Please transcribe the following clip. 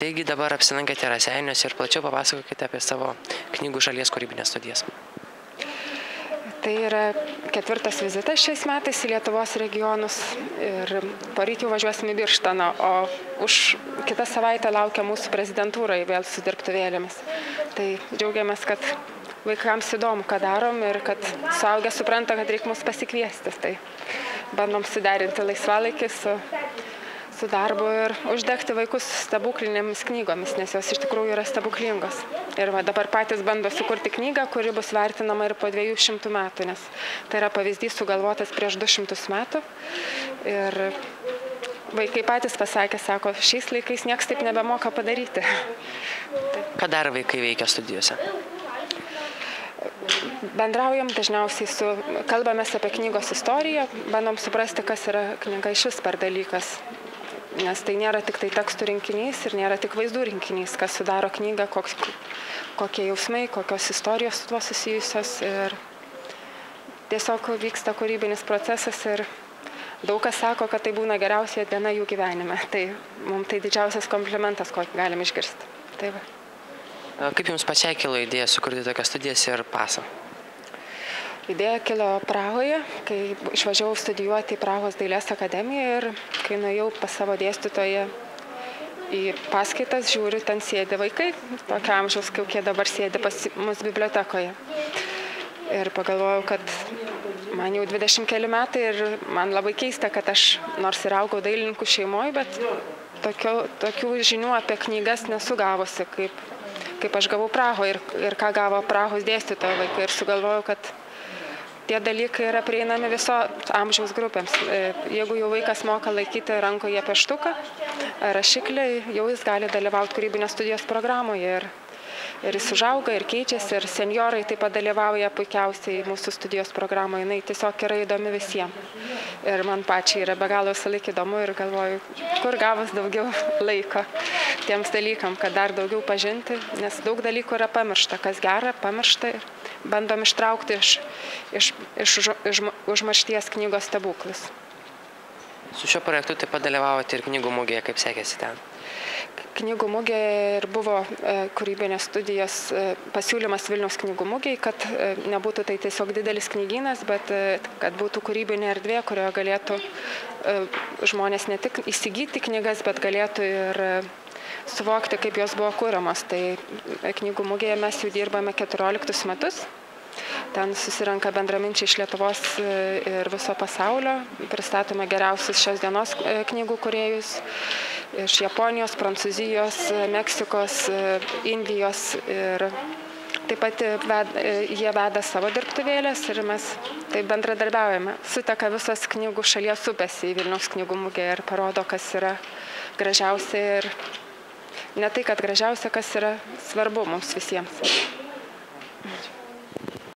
Taigi dabar apsilankėte Raseiniuose ir plačiau papasakokite apie savo knygų šalies kūrybinės studijas. Tai yra 4. vizitas šiais metais į Lietuvos regionus ir poryt jau važiuosime į Birštoną, o už kitą savaitę laukia mūsų prezidentūrai vėl su dirbtuvėlėmis. Tai džiaugiamės, kad vaikams įdomu, ką darom ir kad suaugę supranta, kad reikia mus pasikviesti. Tai bandom suderinti laisvalaikį su darbu ir uždegti vaikus stebuklinėmis knygomis, nes jos iš tikrųjų yra stebuklingos. Ir dabar patys bando sukurti knygą, kuri bus vertinama ir po 200 metų, nes tai yra pavyzdys sugalvotas prieš 200 metų. Ir vaikai patys pasakė, sako, šiais laikais niekas taip nebemoka padaryti. Ką dar vaikai veikia studijose? Bendraujam dažniausiai kalbamės apie knygos istoriją, bandom suprasti, kas yra knyga iš vis per dalykas. Nes tai nėra tik tai tekstų rinkinys ir nėra tik vaizdų rinkinys, kas sudaro knygą, kokie jausmai, kokios istorijos su tuo susijusios. Ir tiesiog vyksta kūrybinis procesas ir daug kas sako, kad tai būna geriausia diena jų gyvenime. Tai mums tai didžiausias komplimentas, kokį galim išgirsti. Tai va. Kaip jums pačiai kilo idėja sukurti tokias studijas ir pasą? Idėja kilo Prahoje, kai išvažiavau studijuoti į Prahos dailės akademiją ir kai nuėjau pas savo dėstytoją į paskaitas, žiūriu, ten sėdi vaikai, tokio amžiaus, kokie dabar sėdi pas mus bibliotekoje. Ir pagalvojau, kad man jau 20 keli metai ir man labai keista, kad aš nors ir augau dailininkų šeimoje, bet tokių žinių apie knygas nesu gavusi, kaip aš gavau Prahoje ir ką gavo Prahos dėstytojo vaikai. Ir sugalvojau, kad tie dalykai yra prieinami viso amžiaus grupėms. Jeigu jau vaikas moka laikyti rankoje pieštuką, rašiklį, jau jis gali dalyvauti kūrybinės studijos programoje. Ir jis užauga, ir keičiasi, ir senjorai taip pat dalyvauja puikiausiai mūsų studijos programoje. Jis tiesiog yra įdomi visiems. Ir man pačiai yra be galo visą laiką įdomu ir galvoju, kur gavus daugiau laiko tiems dalykam, kad dar daugiau pažinti, nes daug dalykų yra pamiršta, kas gera, pamiršta ir bandom ištraukti iš užmaršties knygos stebuklus. Su šiuo projektu taip pat dalyvavote ir knygų mugėje, kaip sekėsi ten? Knygų mugėje ir buvo kūrybinės studijos pasiūlymas Vilniaus knygų mugėje, kad nebūtų tai tiesiog didelis knygynas, bet kad būtų kūrybinė erdvė, kurioje galėtų žmonės ne tik įsigyti knygas, bet galėtų ir suvokti, kaip jos buvo kūriamos. Tai knygų mugėje mes jau dirbame 14 metus. Ten susirenka bendraminčiai iš Lietuvos ir viso pasaulio. Pristatome geriausius šios dienos knygų kūrėjus iš Japonijos, Prancūzijos, Meksikos, Indijos. Ir taip pat jie veda savo dirbtuvėlės ir mes taip bendradarbiaujame. Suteka visas knygų šalies upės į Vilniaus knygų mugę ir parodo, kas yra gražiausia ir ne tai, kad gražiausia, kas yra svarbu mums visiems.